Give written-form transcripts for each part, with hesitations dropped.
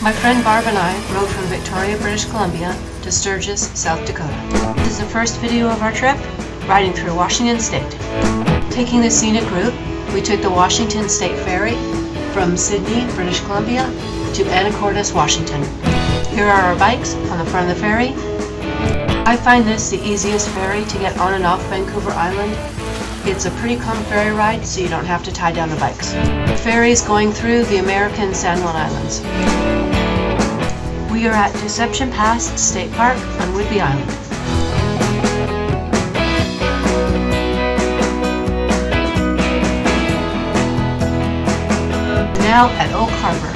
My friend Barb and I rode from Victoria, British Columbia to Sturgis, South Dakota. This is the first video of our trip, riding through Washington State. Taking the scenic route, we took the Washington State Ferry from Sydney, British Columbia to Anacortes, Washington. Here are our bikes on the front of the ferry. I find this the easiest ferry to get on and off Vancouver Island. It's a pretty calm ferry ride, so you don't have to tie down the bikes. The ferry is going through the American San Juan Islands. We are at Deception Pass State Park on Whidbey Island. Now at Oak Harbor.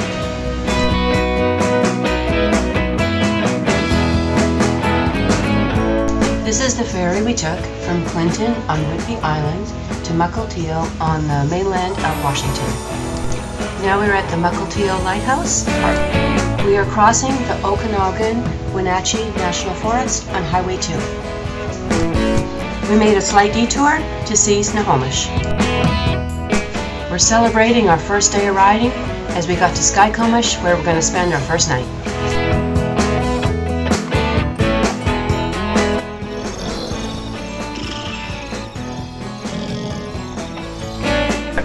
This is the ferry we took from Clinton on Whidbey Island to Mukilteo on the mainland of Washington. Now we're at the Mukilteo Lighthouse Park. We are crossing the Okanagan-Wenatchee National Forest on Highway 2. We made a slight detour to see Snohomish. We're celebrating our first day of riding as we got to Skykomish, where we're going to spend our first night.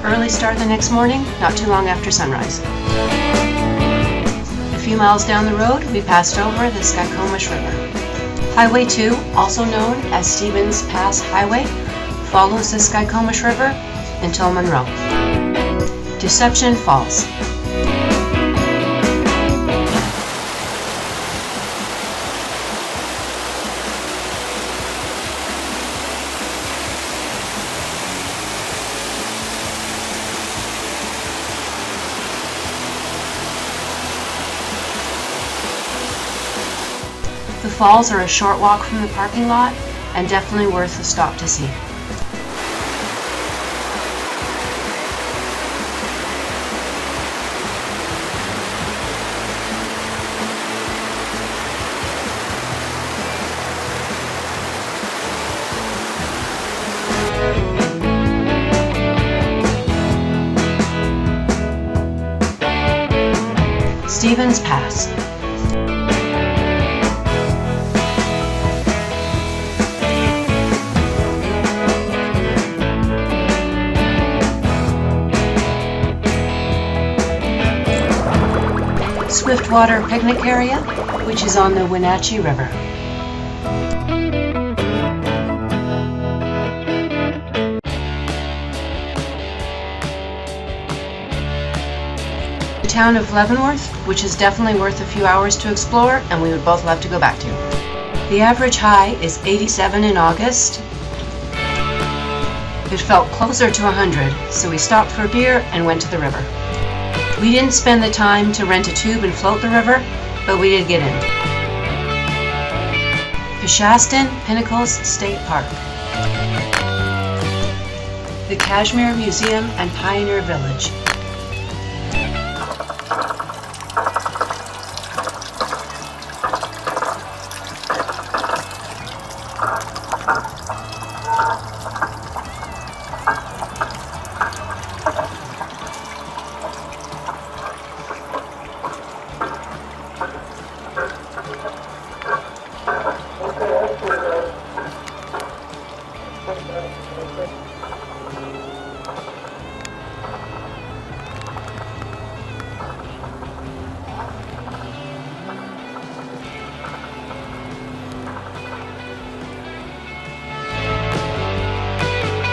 Early start the next morning, not too long after sunrise. A few miles down the road, we passed over the Skykomish River. Highway 2, also known as Stevens Pass Highway, follows the Skykomish River until Monroe. Deception Falls. The falls are a short walk from the parking lot and definitely worth a stop to see. Stevens Pass. Swiftwater Picnic Area, which is on the Wenatchee River. The town of Leavenworth, which is definitely worth a few hours to explore, and we would both love to go back to. The average high is 87 in August. It felt closer to 100, so we stopped for a beer and went to the river. We didn't spend the time to rent a tube and float the river, but we did get in. Peshastin Pinnacles State Park. The Kashmir Museum and Pioneer Village.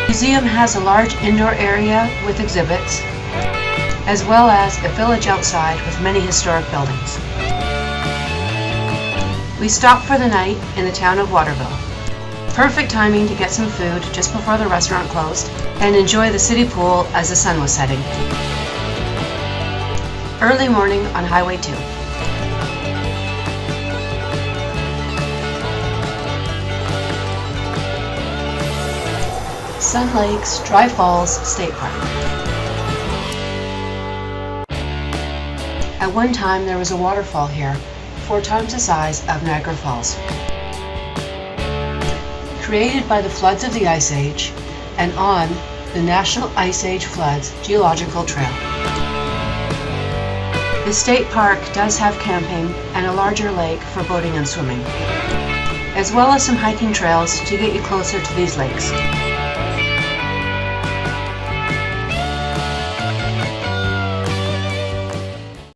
The museum has a large indoor area with exhibits, as well as a village outside with many historic buildings. We stopped for the night in the town of Waterville. Perfect timing to get some food just before the restaurant closed and enjoy the city pool as the sun was setting. Early morning on Highway 2. Sun Lakes Dry Falls State Park. At one time there was a waterfall here, 4 times the size of Niagara Falls. Created by the floods of the Ice Age and on the National Ice Age Floods Geological Trail. The state park does have camping and a larger lake for boating and swimming, as well as some hiking trails to get you closer to these lakes.